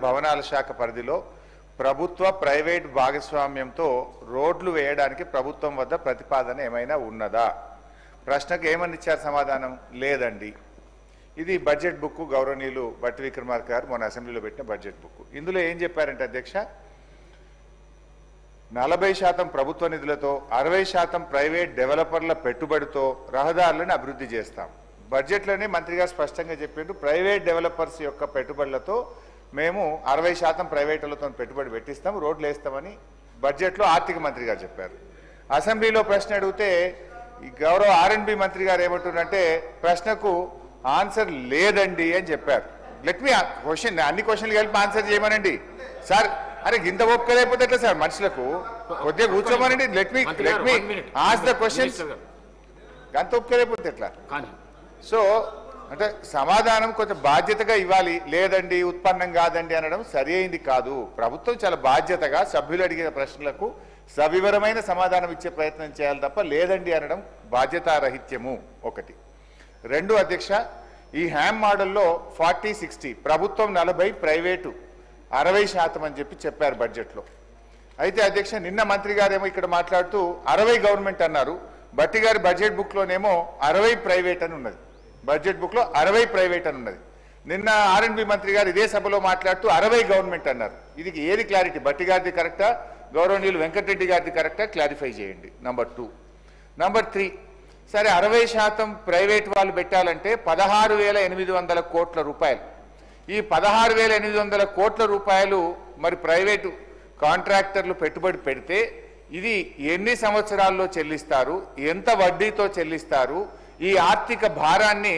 భవనాల శాఖ పరిధిలో ప్రభుత్వ ప్రైవేట్ భాగస్వామ్యంతో రోడ్లు వేయడానికి ప్రభుత్వం వద్ద ప్రతిపాదన ఏమైనా ఉన్నదా? ప్రశ్నకు ఏమని ఇచ్చారు సమాధానం? లేదండి. ఇది బడ్జెట్ బుక్, గౌరవనీయులు భట్టి విక్రమార్క గారు మొన్న అసెంబ్లీలో పెట్టిన బడ్జెట్ బుక్. ఇందులో ఏం చెప్పారంటే అధ్యక్ష, 40% ప్రభుత్వ నిధులతో 60% ప్రైవేట్ డెవలపర్ల పెట్టుబడితో రహదారులను అభివృద్ధి చేస్తాం. బడ్జెట్లోనే మంత్రి గారు స్పష్టంగా చెప్పారు, ప్రైవేట్ డెవలపర్స్ యొక్క పెట్టుబడులతో మేము 60% ప్రైవేటులతో పెట్టుబడి పెట్టిస్తాం, రోడ్లు వేస్తామని బడ్జెట్లో ఆర్థిక మంత్రి గారు చెప్పారు. అసెంబ్లీలో ప్రశ్న అడిగితే ఈ గౌరవ R&B మంత్రి గారు ఏమంటున్నారంటే ప్రశ్నకు ఆన్సర్ లేదండి అని చెప్పారు. లెట్ మీ క్వశ్చన్, అన్ని క్వశ్చన్లు కలిపి ఆన్సర్ చేయమనండి సార్. అరే ఇంత ఒప్పుకోలేకపోతే ఎట్లా సార్? మనుషులకు కొద్దిగా కూర్చోమనండి. Let me ask the questions. అంత ఒప్పుకోలేకపోతే ఎట్లా? సో అంటే సమాధానం కొంచెం బాధ్యతగా ఇవ్వాలి. లేదండి, ఉత్పన్నం కాదండి అనడం సరి అయింది కాదు. ప్రభుత్వం చాలా బాధ్యతగా సభ్యులు అడిగిన ప్రశ్నలకు సవివరమైన సమాధానం ఇచ్చే ప్రయత్నం చేయాలి తప్ప లేదండి అనడం బాధ్యతారహిత్యము. ఒకటి. రెండు అధ్యక్ష, ఈ హ్యామ్ మోడల్లో 40-60 ప్రభుత్వం 40, ప్రైవేటు 60% అని చెప్పారు బడ్జెట్లో. అయితే అధ్యక్ష నిన్న మంత్రి గారేమో ఇక్కడ మాట్లాడుతూ 60 గవర్నమెంట్ అన్నారు. భట్టి గారి బడ్జెట్ బుక్లోనేమో 60 ప్రైవేట్ అని ఉన్నది. బడ్జెట్ బుక్లో 60 ప్రైవేట్ అని ఉన్నది. నిన్న R&B మంత్రి గారు ఇదే సభలో మాట్లాడుతూ 60 గవర్నమెంట్ అన్నారు. ఇది ఏది క్లారిటీ? భట్టి గారిది కరెక్టా, గౌరవనీయులు వెంకటరెడ్డి గారిది కరెక్టా? క్లారిఫై చేయండి. నంబర్ 2. నంబర్ 3, సరే 60% ప్రైవేట్ వాళ్ళు పెట్టాలంటే 16,800 కోట్ల రూపాయలు. ఈ 16,800 కోట్ల రూపాయలు మరి ప్రైవేటు కాంట్రాక్టర్లు పెట్టుబడి పెడితే ఇది ఎన్ని సంవత్సరాల్లో చెల్లిస్తారు, ఎంత వడ్డీతో చెల్లిస్తారు, ఈ ఆర్థిక భారాన్ని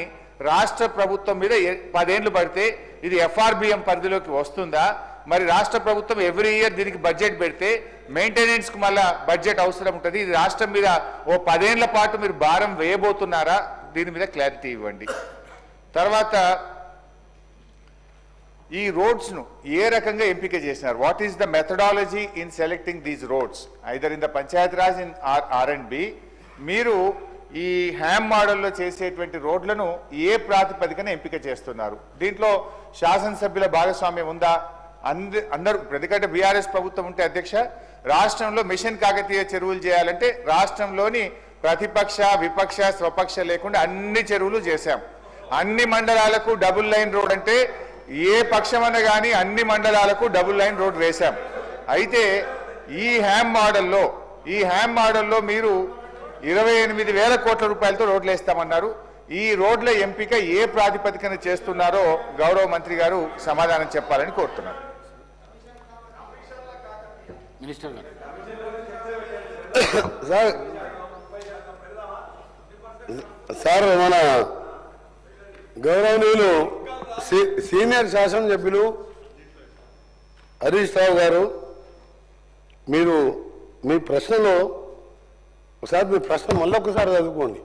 రాష్ట్ర ప్రభుత్వం మీద 10 ఏళ్లు పడితే ఇది FRBM పరిధిలోకి వస్తుందా? మరి రాష్ట్ర ప్రభుత్వం ఎవ్రీ ఇయర్ దీనికి బడ్జెట్ పెడితే మెయింటెనెన్స్కు మళ్ళా బడ్జెట్ అవసరం ఉంటుంది. ఇది రాష్ట్రం మీద ఓ 10 ఏళ్ల పాటు మీరు భారం వేయబోతున్నారా? దీని మీద క్లారిటీ ఇవ్వండి. తర్వాత ఈ రోడ్స్ను ఏ రకంగా ఎంపిక చేసినారు? What is the methodology in selecting these roads either in the Panchayat Raj in R&B? మీరు ఈ హ్యామ్ మోడల్లో చేసేటువంటి రోడ్లను ఏ ప్రాతిపదికన ఎంపిక చేస్తున్నారు? దీంట్లో శాసనసభ్యుల భాగస్వామ్యం ఉందా? అందరూ, ఎందుకంటే బీఆర్ఎస్ ప్రభుత్వం ఉంటే అధ్యక్ష రాష్ట్రంలో మిషన్ కాకతీయ చెరువులు చేయాలంటే రాష్ట్రంలోని ప్రతిపక్ష, విపక్ష, స్వపక్ష లేకుండా అన్ని చెరువులు చేశాం. అన్ని మండలాలకు డబుల్ లైన్ రోడ్ అంటే ఏ పక్షమన్న కానీ అన్ని మండలాలకు డబుల్ లైన్ రోడ్ వేశాం. అయితే ఈ హ్యామ్ మోడల్లో మీరు 28,000 కోట్ల రూపాయలతో రోడ్లు వేస్తామన్నారు. ఈ రోడ్ల ఎంపిక ఏ ప్రాతిపదికన చేస్తున్నారో గౌరవ మంత్రి గారు సమాధానం చెప్పాలని కోరుతున్నారు. మినిస్టర్ గారు. సార్ మన గౌరవనీయులు సీనియర్ శాసనసభ్యులు హరీష్ రావు గారు, మీరు మీ ప్రశ్నలో ఒకసారి మీ ప్రశ్న మళ్ళొకసారి చదువుకోండి.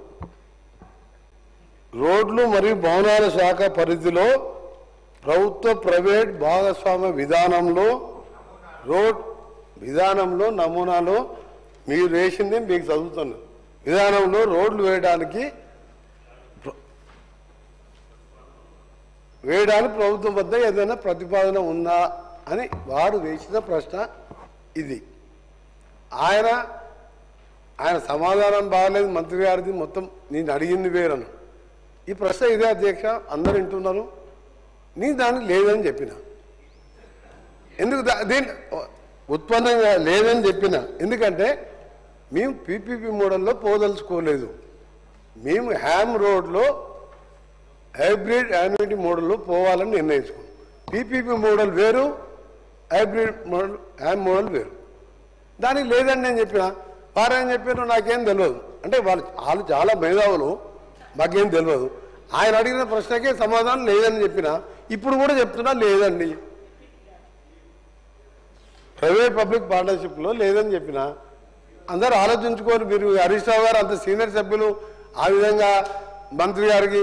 రోడ్లు మరియు భవనాల శాఖ పరిధిలో ప్రభుత్వ ప్రైవేట్ భాగస్వామ్య విధానంలో నమూనాలో మీరు వేసింది మీకు చదువుతున్నారు. విధానంలో రోడ్లు వేయడానికి ప్రభుత్వం వద్ద ఏదైనా ప్రతిపాదన ఉందా అని వారు వేసిన ప్రశ్న ఇది. ఆయన సమాధానం బాగలేదు మంత్రి గారిది, మొత్తం నేను అడిగింది వేరను. ఈ ప్రశ్న ఇదే అధ్యక్ష, అందరు వింటున్నారు. నేను దానికి లేదని చెప్పిన. ఎందుకు దీని ఉత్పన్నంగా లేదని చెప్పిన? ఎందుకంటే మేము PPP మోడల్లో పోదలుచుకోలేదు. మేము హ్యామ్ రోడ్లో హైబ్రిడ్ యాన్యుటీ మోడల్లో పోవాలని నిర్ణయించుకున్నాం. PPP మోడల్ వేరు, హైబ్రిడ్ మోడల్, హ్యామ్ మోడల్ వేరు. దానికి లేదని నేను చెప్పిన. వారేం చెప్పారు నాకేం తెలియదు. అంటే వాళ్ళు చాలా మేధావులు, మాకేం తెలియదు. ఆయన అడిగిన ప్రశ్నకే సమాధానం లేదని చెప్పిన. ఇప్పుడు కూడా చెప్తున్నా లేదండి. ప్రైవేట్ పబ్లిక్ పార్ట్నర్షిప్లో లేదని చెప్పిన. అందరూ ఆలోచించుకొని, మీరు హరీష్ రావు గారు అంత సీనియర్ సభ్యులు ఆ విధంగా మంత్రి గారికి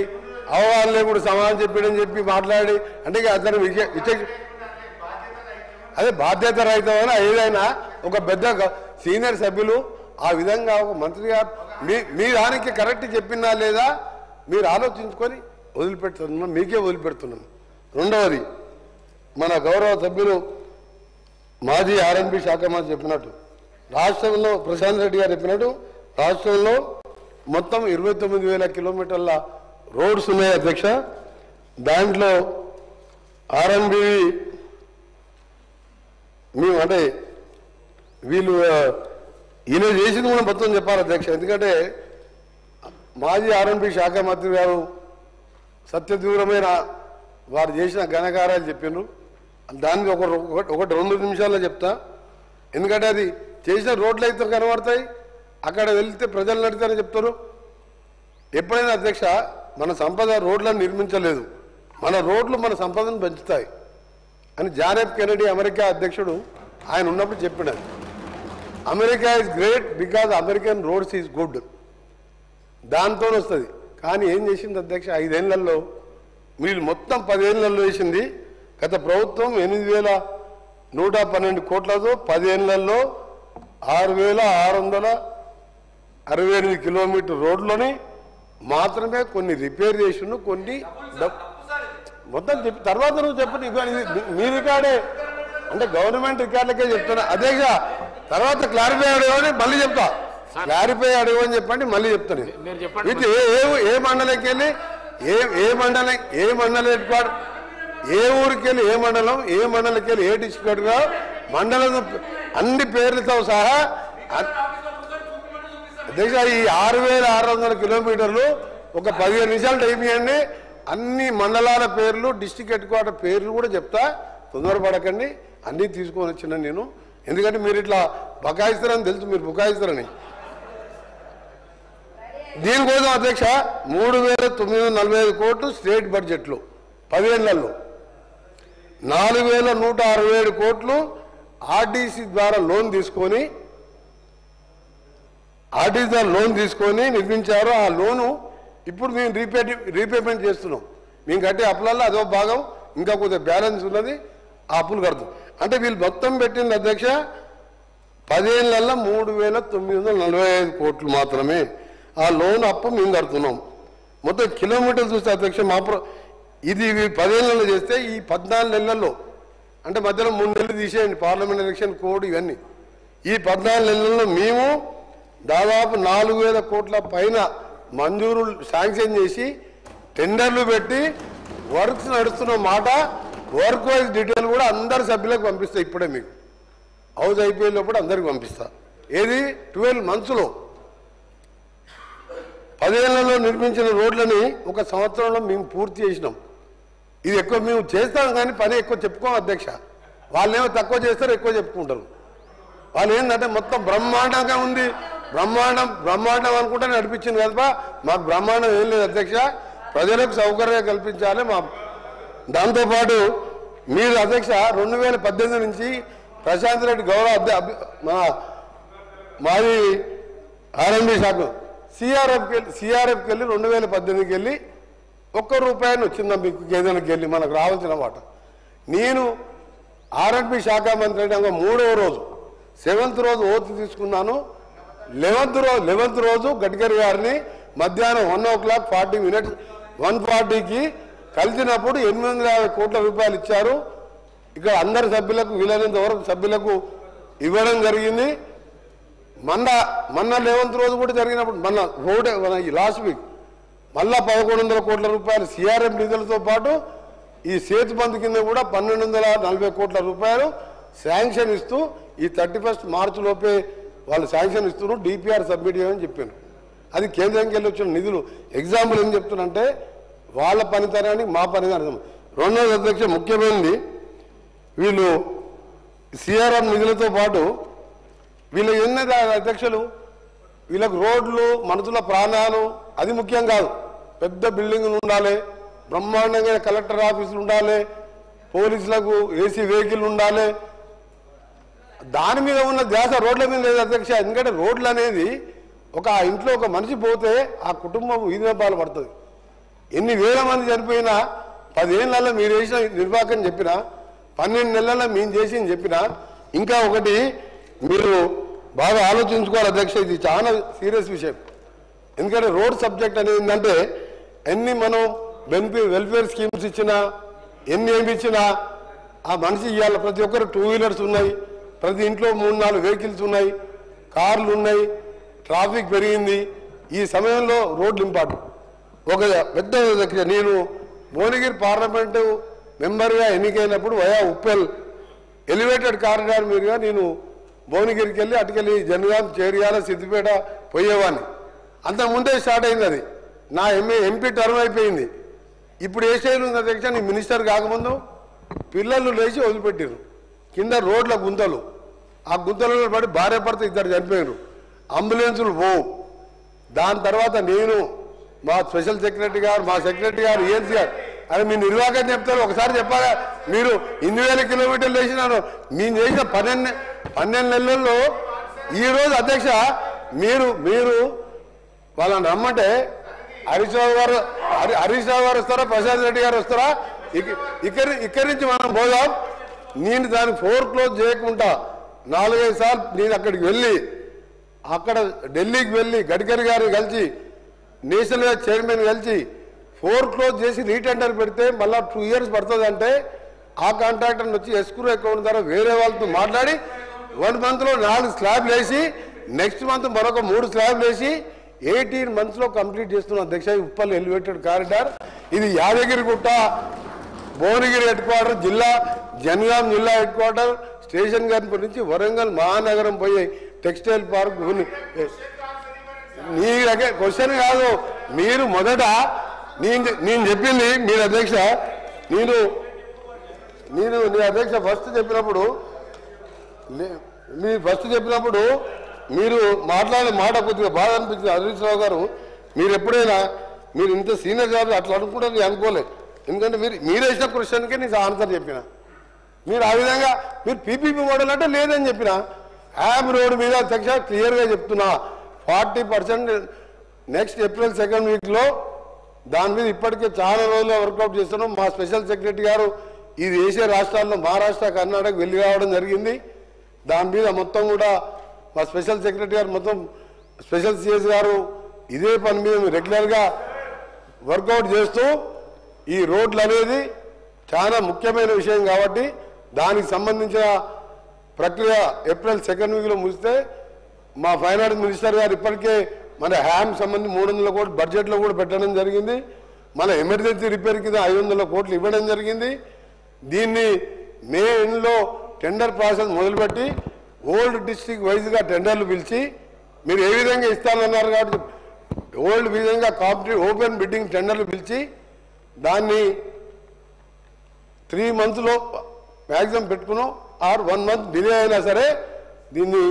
అవగాహనలే కూడా సమాధానం చెప్పాడని చెప్పి మాట్లాడి, అంటే అతను అదే బాధ్యత రహితమైన ఏదైనా ఒక పెద్ద సీనియర్ సభ్యులు ఆ విధంగా ఒక మంత్రి గారు మీ దానికి కరెక్ట్ చెప్పినా లేదా మీరు ఆలోచించుకొని వదిలిపెడుతున్నాం, మీకే వదిలిపెడుతున్నాం. రెండవది, మన గౌరవ సభ్యులు మాజీ ఆర్ఎన్బి శాఖ మంత్రి చెప్పినట్టు రాష్ట్రంలో ప్రశాంత్ రెడ్డి గారు చెప్పినట్టు రాష్ట్రంలో మొత్తం 29,000 కిలోమీటర్ల రోడ్స్ ఉన్నాయి అధ్యక్ష. దాంట్లో ఆర్ఎన్బి మేము అంటే వీళ్ళు ఈయన చేసింది కూడా మొత్తం చెప్పాలి అధ్యక్ష. ఎందుకంటే మాజీ ఆర్ఎన్బి శాఖ మంత్రి గారు సత్యదూరమైన వారు చేసిన ఘనకార్యాలు చెప్పిండ్రు. దానికి ఒకటి 2 నిమిషాల్లో చెప్తా. ఎందుకంటే అది చేసిన రోడ్లు అయితే కనబడతాయి, అక్కడ వెళ్తే ప్రజలు నడితారని చెప్తారు. ఎప్పుడైనా అధ్యక్ష మన సంపద రోడ్లను నిర్మించలేదు, మన రోడ్లు మన సంపదను పెంచుతాయి అని జాన్ ఎఫ్ కెనడీ అమెరికా అధ్యక్షుడు ఆయన ఉన్నప్పుడు చెప్పినారు. America is great because American roads is good, దాంతో వస్తుంది. కానీ ఏం చేసింది అధ్యక్ష 5 ఏళ్లలో మీరు మొత్తం 10 ఏళ్లలో వేసింది. గత ప్రభుత్వం 8,112 కోట్లతో 10 ఏళ్లలో 6,668 కిలోమీటర్ రోడ్లని మాత్రమే కొన్ని రిపేర్ చేసిండు, కొన్ని మొత్తం చెప్పి తర్వాత నువ్వు చెప్పు. మీ రికార్డే అంటే గవర్నమెంట్ రికార్డులకే చెప్తున్నా అధ్యక్ష. తర్వాత క్లారిఫై అడగని మళ్ళీ చెప్తా, క్లారిఫై అడగని చెప్పండి మళ్ళీ చెప్తాను. ఇది ఏ మండలంకి వెళ్ళి ఏ మండలం హెడ్ క్వార్టర్, ఏ ఊరికి వెళ్ళి ఏ మండలంకి వెళ్ళి ఏ డిస్ట్రిక్ట్ గా మండలం అన్ని పేర్లతో సహా అధ్యక్ష ఈ 6,600 కిలోమీటర్లు ఒక 15 నిమిషాలు టైం ఇవ్వండి. అన్ని మండలాల పేర్లు డిస్ట్రిక్ట్ హెడ్ క్వార్టర్ పేర్లు కూడా చెప్తా, తొందరపడకండి. అన్నీ తీసుకొని వచ్చిన నేను, ఎందుకంటే మీరు ఇట్లా బకాయిస్తారని తెలుసు, మీరు బుకాయిస్తారని. దీనికోసం అధ్యక్ష 3,945 కోట్లు స్టేట్ బడ్జెట్లో 10 ఏళ్లలో, 4,167 కోట్లు ఆర్టీసీ ద్వారా లోన్ తీసుకొని నిర్మించారు. ఆ లోను ఇప్పుడు మేము రీపేమెంట్ చేస్తున్నాం. మేము కట్టే అప్పులలో అదో భాగం ఇంకా కొద్దిగా బ్యాలెన్స్ ఉన్నది, ఆ అప్పులు కడతాం. అంటే వీళ్ళు మొత్తం పెట్టింది అధ్యక్ష 10 ఏళ్లలో 3,945 కోట్లు మాత్రమే. ఆ లోన్ అప్పు మేము కడుతున్నాం. మొత్తం కిలోమీటర్లు చూస్తే అధ్యక్ష ఇది 10 ఏళ్లలో చేస్తే ఈ 14 నెలల్లో అంటే మధ్యలో 3 నెలలు తీసేయండి, పార్లమెంట్ ఎలక్షన్ కోడ్ ఇవన్నీ. ఈ 14 నెలల్లో మేము దాదాపు 4,000 కోట్ల పైన మంజూరు శాంక్షన్ చేసి టెండర్లు పెట్టి వర్క్స్ నడుస్తున్న మాట. వర్క్ వైజ్ డీటెయిల్ కూడా అందరి సభ్యులకు పంపిస్తా. ఇప్పుడే మీకు హౌస్ అయిపోయేటప్పుడు అందరికి పంపిస్తా. ఏది 12 మంత్స్లో 10 ఏళ్లలో నిర్మించిన రోడ్లని 1 సంవత్సరంలో మేము పూర్తి చేసినాం. ఇది ఎక్కువ మేము చేస్తాం కానీ పని ఎక్కువ చెప్పుకోం అధ్యక్ష. వాళ్ళేమో తక్కువ చేస్తారు, ఎక్కువ చెప్పుకుంటారు. వాళ్ళు ఏంటంటే మొత్తం బ్రహ్మాండంగా ఉంది, బ్రహ్మాండం అనుకుంటే నడిపించింది కదా. మాకు బ్రహ్మాండం ఏం లేదు అధ్యక్ష. ప్రజలకు సౌకర్యం కల్పించాలి. దాంతోపాటు మీరు అధ్యక్ష 2018 నుంచి ప్రశాంత్ రెడ్డి గౌరవ మాది ఆర్ఎన్బి శాఖ సిఆర్ఎఫ్కి వెళ్ళి 2018కి వెళ్ళి ₹1 వచ్చిందా మీకు ఏదైనాకి వెళ్ళి మనకు రావాల్సిన మాట. నేను ఆర్ఎన్బి శాఖ మంత్రి అయినా 3వ రోజు 7th రోజు ఓత్ తీసుకున్నాను. 11th రోజు గడ్కరీ గారిని మధ్యాహ్నం 1:40 1:40కి కలిసినప్పుడు 850 కోట్ల రూపాయలు ఇచ్చారు. ఇక్కడ అందరి సభ్యులకు వీలైనంత వరకు సభ్యులకు ఇవ్వడం జరిగింది. మొన్న 11th రోజు కూడా జరిగినప్పుడు మన లాస్ట్ వీక్ మళ్ళా 1,100 కోట్ల రూపాయలు సిఆర్ఎం నిధులతో పాటు ఈ సేతు బంధు కింద కూడా 1,240 కోట్ల రూపాయలు శాంక్షన్ ఇస్తూ ఈ 31 మార్చి లోపే వాళ్ళు శాంక్షన్ ఇస్తున్నారు. డిపిఆర్ సబ్మిట్ చేయమని చెప్పాను. అది కేంద్రంకి వెళ్ళి వచ్చిన నిధులు. ఎగ్జాంపుల్ ఏం చెప్తున్నంటే వాళ్ళ పనితనానికి మా పనితనం. రెండవది అధ్యక్ష ముఖ్యమైనది వీళ్ళు సిఆర్ఎం నిధులతో పాటు వీళ్ళ ఎన్నది అధ్యక్షులు వీళ్ళకు రోడ్లు మనుషుల ప్రాణాలు అది ముఖ్యం కాదు. పెద్ద బిల్డింగులు ఉండాలి, బ్రహ్మాండంగా కలెక్టర్ ఆఫీసులు ఉండాలి, పోలీసులకు ఏసీ వెహికల్ ఉండాలి. దాని మీద ఉన్న ధ్యాస రోడ్ల మీద లేదు అధ్యక్ష. ఎందుకంటే రోడ్లు అనేది ఒక ఇంట్లో ఒక మనిషి పోతే ఆ కుటుంబం వీధిన పాలు పడుతుంది. ఎన్ని వేల మంది చనిపోయినా 10 ఏళ్లలో మీరు వేసిన నిర్వాహకం చెప్పినా 12 నెలల్లో మేము చేసింది చెప్పినా ఇంకా ఒకటి మీరు బాగా ఆలోచించుకోవాలి అధ్యక్ష. ఇది చాలా సీరియస్ విషయం. ఎందుకంటే రోడ్ సబ్జెక్ట్ అనేది ఏంటంటే ఎన్ని మనం వెల్ఫేర్ స్కీమ్స్ ఇచ్చినా ఎన్ని ఏమి ఇచ్చినా ఆ మనిషి ఇవాళ ప్రతి ఒక్కరు 2 వీలర్స్ ఉన్నాయి, ప్రతి ఇంట్లో 3-4 వెహికల్స్ ఉన్నాయి, కార్లు ఉన్నాయి, ట్రాఫిక్ పెరిగింది. ఈ సమయంలో రోడ్లు ఇంపార్టెంట్. ఒక పెద్ద నేను భువనగిరి పార్లమెంటు మెంబర్గా ఎన్నికైనప్పుడు వయా ఉప్పల్ ఎలివేటెడ్ కారిడార్ మీదుగా నేను భువనగిరికి వెళ్ళి అటుకెళ్ళి జనగాం, చేరియాల, సిద్దిపేట పోయేవాడిని. అంతకుముందే స్టార్ట్ అయింది అది. నా ఎంపీ టర్మ్ అయిపోయింది. ఇప్పుడు ఏ స్టైల్ ఉంది అధ్యక్ష, నీ మినిస్టర్ కాకముందు పిల్లలు లేచి వదిలిపెట్టారు. కింద రోడ్ల గుంతలు, ఆ గుంతలలో పడి భార్య భర్త ఇద్దరు చనిపోయారు. అంబులెన్సులు పోవు. దాని తర్వాత నేను, మా స్పెషల్ సెక్రటరీ గారు, మా సెక్రటరీ గారు, ఏఎన్సీ గారు, అది మీ నిర్వాహకం చెప్తారు. ఒకసారి చెప్పాలా, మీరు 8,000 కిలోమీటర్లు వేసినాను. నేను చేసిన 12 నెలల్లో ఈరోజు అధ్యక్ష మీరు వాళ్ళని రమ్మంటే హరీష్ రావు గారు వస్తారా, ప్రశాంత్ రెడ్డి గారు వస్తారా? ఇక్కడి నుంచి మనం పోదాం. నేను దాన్ని ఫోర్క్లోజ్ చేయకుండా 4-5 సార్లు నేను అక్కడికి వెళ్ళి, అక్కడ ఢిల్లీకి వెళ్ళి గడ్కరీ గారిని కలిసి, నేషనల్ హైవే చైర్మన్ కలిసి ఫోర్క్లోజ్ చేసి రీటెండర్ పెడితే మళ్ళీ 2 ఇయర్స్ పడుతుంది. అంటే ఆ కాంట్రాక్టర్ వచ్చి ఎస్క్రూ అకౌంట్ ద్వారా వేరే వాళ్ళతో మాట్లాడి 1 మంత్లో 4 స్లాబ్లు వేసి, నెక్స్ట్ మంత్ మరొక 3 స్లాబ్లు వేసి 18 మంత్స్లో కంప్లీట్ చేస్తున్నాం అధ్యక్ష. ఉప్పల్ ఎలివేటెడ్ కారిడార్ ఇది యాదగిరిగుట్ట, భువనగిరి హెడ్ క్వార్టర్, జనగాం జిల్లా హెడ్ క్వార్టర్, స్టేషన్ గన్పూర్ నుంచి వరంగల్ మహానగరం పోయే టెక్స్టైల్ పార్క్. నీ దగ్గర క్వశ్చన్ కాదు, మీరు మొదట నేను చెప్పింది మీరు అధ్యక్ష, నేను నీ అధ్యక్ష ఫస్ట్ చెప్పినప్పుడు మీరు మాట్లాడే మాట కొద్దిగా బాధ అనిపించింది. హరీష్ రావు గారు, మీరు ఎప్పుడైనా మీరు ఇంత సీనియర్ జాబ్ అట్లా అనుకుంటే నేను అనుకోలేదు. ఎందుకంటే మీరు వేసిన క్వశ్చన్కే నేను ఆన్సర్ చెప్పిన. మీరు ఆ విధంగా మీరు పీపీపీ మోడల్ అంటే లేదని చెప్పిన. యామ్ రోడ్ మీద అధ్యక్ష క్లియర్గా చెప్తున్నా, 40% నెక్స్ట్ ఏప్రిల్ 2nd వీక్లో దాని మీద ఇప్పటికే చాలా రోజులు వర్కౌట్ చేస్తున్నాం. మా స్పెషల్ సెక్రటరీ గారు ఇది వేసే రాష్ట్రాల్లో మహారాష్ట్ర, కర్ణాటక వెళ్ళి రావడం జరిగింది. దాని మీద మొత్తం కూడా మా స్పెషల్ సెక్రటరీ గారు, మొత్తం స్పెషల్ సిఎస్ గారు ఇదే పని మీద రెగ్యులర్గా వర్కౌట్ చేస్తూ, ఈ రోడ్లు అనేది చాలా ముఖ్యమైన విషయం కాబట్టి దానికి సంబంధించిన ప్రక్రియ ఏప్రిల్ 2nd వీక్లో ముగిస్తే మా ఫైనాన్స్ మినిస్టర్ గారు ఇప్పటికే మన హ్యామ్ సంబంధించి 300 కోట్లు బడ్జెట్లో కూడా పెట్టడం జరిగింది. మన ఎమర్జెన్సీ రిపేర్ కింద 500 కోట్లు ఇవ్వడం జరిగింది. దీన్ని మే ఎండ్లో టెండర్ ప్రాసెస్ మొదలుపెట్టి ఓల్డ్ డిస్ట్రిక్ట్ వైజ్గా టెండర్లు పిలిచి, మీరు ఏ విధంగా ఇస్తానన్నారు కాబట్టి ఓల్డ్ విధంగా కాంపిటేటివ్ ఓపెన్ బిడ్డింగ్ టెండర్లు పిలిచి దాన్ని 3 మంత్స్లో మ్యాక్సిమం పెట్టుకున్నాం. ఆర్ 1 మంత్ డిలే అయినా సరే దీన్ని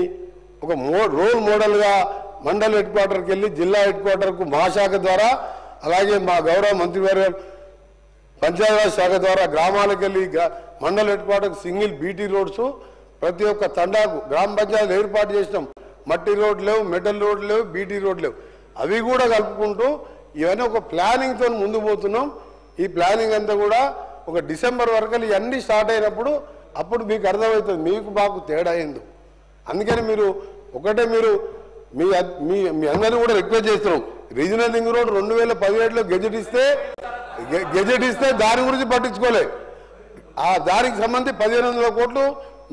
ఒక రోల్ మోడల్గా మండల్ హెడ్ క్వార్టర్కి వెళ్ళి జిల్లా హెడ్ క్వార్టర్కు మా శాఖ ద్వారా, అలాగే మా గౌరవ మంత్రివర్గ పంచాయతీరాజ్ శాఖ ద్వారా గ్రామాలకు వెళ్ళి మండల్ హెడ్ క్వార్టర్కి సింగిల్ బీటీ రోడ్స్ ప్రతి ఒక్క తండాకు గ్రామ పంచాయతీలు ఏర్పాటు చేసినాం. మట్టి రోడ్లు లేవు, మెటల్ రోడ్లు లేవు, బీటీ రోడ్లు లేవు. అవి కూడా కలుపుకుంటూ ఇవన్నీ ఒక ప్లానింగ్తో ముందుకు పోతున్నాం. ఈ ప్లానింగ్ అంతా కూడా ఒక డిసెంబర్ వరకు ఇవన్నీ స్టార్ట్ అయినప్పుడు అప్పుడు మీకు అర్థమవుతుంది మీకు మాకు తేడా అయింది. అందుకని మీరు మీ అందరినీ కూడా రిక్వెస్ట్ చేస్తున్నాం. రీజనల్ రింగ్ రోడ్ 2017లో గెజెట్ ఇస్తే దాని గురించి పట్టించుకోలే. ఆ దానికి సంబంధించి 1500 కోట్లు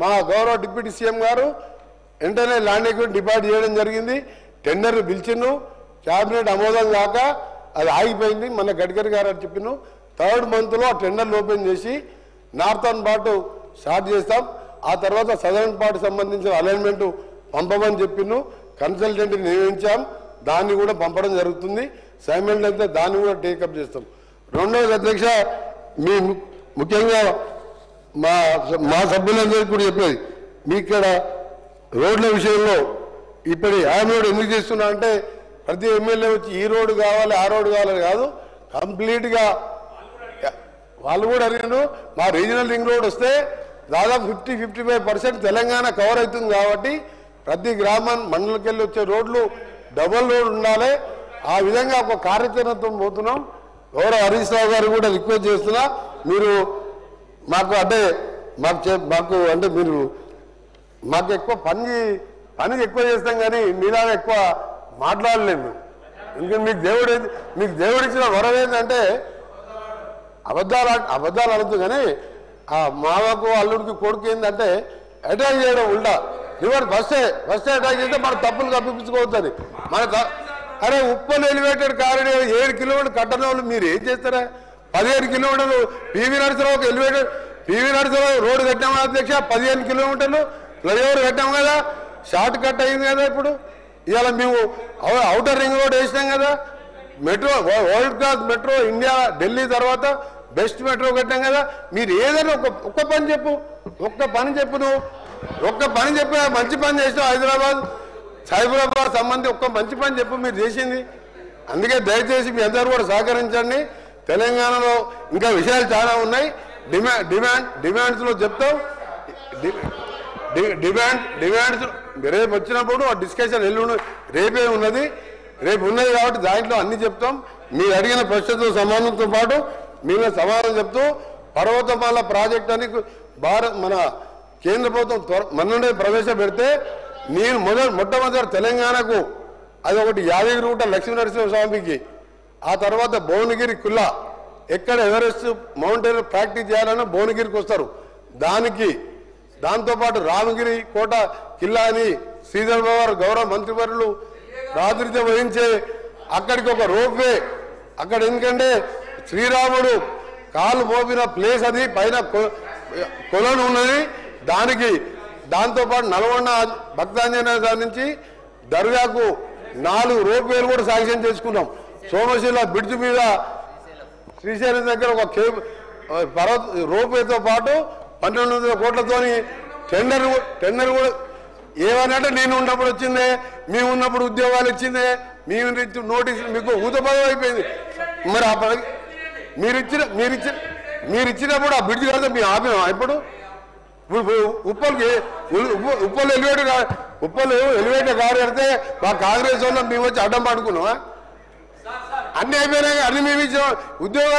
మా గౌరవ డిప్యూటీ సీఎం గారు వెంటనే ల్యాండ్ ఎక్విప్మెంట్ డిపాజిట్ చేయడం జరిగింది. టెండర్లు పిలిచిండు, క్యాబినెట్ ఆమోదం కాక అది ఆగిపోయింది. మన గడ్కరీ గారు అని చెప్పిన 3rd మంత్లో ఆ టెండర్లు ఓపెన్ చేసి నార్థన్ పార్ట్ స్టార్ట్ చేస్తాం. ఆ తర్వాత సదరన్ పార్ట్ సంబంధించిన అలైన్మెంట్ పంపమని చెప్పిను. కన్సల్టెంట్ని నియమించాం, దాన్ని కూడా పంపడం జరుగుతుంది. సైమల్టేనియస్గా దాన్ని కూడా టేకప్ చేస్తాం. రెండవది అధ్యక్ష, ముఖ్యంగా మా సభ్యులందరికీ కూడా చెప్పేది, మీ ఇక్కడ రోడ్ల విషయంలో ఇప్పుడు యామ్ రోడ్ ఎందుకు చేస్తున్నా అంటే ప్రతి ఎమ్మెల్యే వచ్చి ఈ రోడ్డు కావాలి ఆ రోడ్డు కావాలని కాదు, కంప్లీట్గా వాళ్ళు కూడా అడిగారు. మా రీజనల్ రింగ్ రోడ్ వస్తే దాదాపు 50-55% తెలంగాణ కవర్ అవుతుంది కాబట్టి ప్రతి గ్రామం మండలికి వెళ్ళి వచ్చే రోడ్లు డబుల్ రోడ్ ఉండాలి. ఆ విధంగా ఒక కార్యాచరణతో పోతున్నాం. గౌరవ హరీష్ రావు గారు కూడా రిక్వెస్ట్ చేస్తున్నా, మీరు మాకు ఎక్కువ పని ఎక్కువ చేస్తాం కానీ మీలాగా ఎక్కువ మాట్లాడలేము. ఇంకా మీకు దేవుడు ఇచ్చిన వరం ఏంటంటే అబద్ధాలు అనొద్దు కానీ ఆ మావకు అల్లుడికి కొడుకు ఏంటంటే అటాక్ చేయడం ఉండా రివర్ ఫస్ట్ అటాక్ చేస్తే మన తప్పులు కప్పించుకోవద్దని అరే ఉప్పల్ ఎలివేటెడ్ కారిడార్ 7 కిలోమీటర్లు కట్టడం వాళ్ళు మీరు ఏం చేస్తారా 17 కిలోమీటర్లు పివి నరసరావు ఒక ఎలివేటెడ్ పివి నరసరావు రోడ్డు కట్టాము అధ్యక్ష 15 కిలోమీటర్లు ఫ్లైఓవర్ కట్టాము కదా షార్ట్ కట్ అయింది కదా ఇప్పుడు ఇవాళ మేము అవుటర్ రింగ్ రోడ్ వేసినాం కదా metro world class metro India Delhi తర్వాత బెస్ట్ మెట్రో కట్టాం కదా మీరు ఏదైనా ఒక్క పని చెప్పు నువ్వు ఒక్క పని చెప్పి మంచి పని చేసినావు హైదరాబాద్ సైబరాబాద్ సంబంధించి ఒక్క మంచి పని చెప్పు మీరు చేసింది అందుకే దయచేసి మీ అందరూ కూడా సహకరించండి తెలంగాణలో ఇంకా విషయాలు చాలా ఉన్నాయి డిమాండ్స్లో చెప్తాం డిమాండ్స్ రేపు వచ్చినప్పుడు ఆ డిస్కషన్ రేపే ఉన్నది కాబట్టి దాంట్లో అన్ని చెప్తాం మీరు అడిగిన ప్రశ్నతో సమాధానంతో పాటు మీరు సమాధానం చెప్తూ పర్వతమాల ప్రాజెక్ట్ అని మన కేంద్ర ప్రభుత్వం మొన్ననే ప్రవేశపెడితే నేను మొట్టమొదటి తెలంగాణకు అది ఒకటి యాదగిరిగుట్ట లక్ష్మీనరసింహస్వామికి ఆ తర్వాత భువనగిరి కుల్లా ఎక్కడ ఎవరెస్ట్ మౌంటైన్ ప్రాక్టీస్ చేయాలన్నా భువనగిరికి వస్తారు దాంతోపాటు రామగిరి కోట కిల్లా అని శ్రీధర్ బాబు గౌరవ మంత్రివర్యులు ప్రాతినిధ్యం వహించే అక్కడికి ఒక రోప్వే అక్కడ ఎందుకంటే శ్రీరాముడు కాలు మోపిన ప్లేస్ అది పైన కొలను ఉన్నది దాంతోపాటు నల్గొండ భక్తాంజనేయ గారి నుంచి దర్గాకు 4 రోప్వేలు కూడా శాంక్షన్ చేసుకున్నాం సోమశిల బ్రిడ్జ్ మీద శ్రీశైలం దగ్గర ఒక రోప్వేతో పాటు 1200 కోట్లతోని టెండర్ కూడా ఏమనంటే నేను ఉన్నప్పుడు వచ్చిందే మేము ఉన్నప్పుడు ఉద్యోగాలు ఇచ్చిందే మేము నోటీసు మీకు ఊతపదం అయిపోయింది మరి మీరు ఇచ్చినప్పుడు ఆ బ్రిడ్జ్ కదా మేము ఆపినాం ఇప్పుడు ఉప్పల్ ఎలివేటర్ కారు కడితే మా కాంగ్రెస్ వాళ్ళు మేము వచ్చి అడ్డం పడుకున్నాం అన్ని అయిపోయినాయి అన్ని మేము ఇచ్చాం ఉద్యోగాలు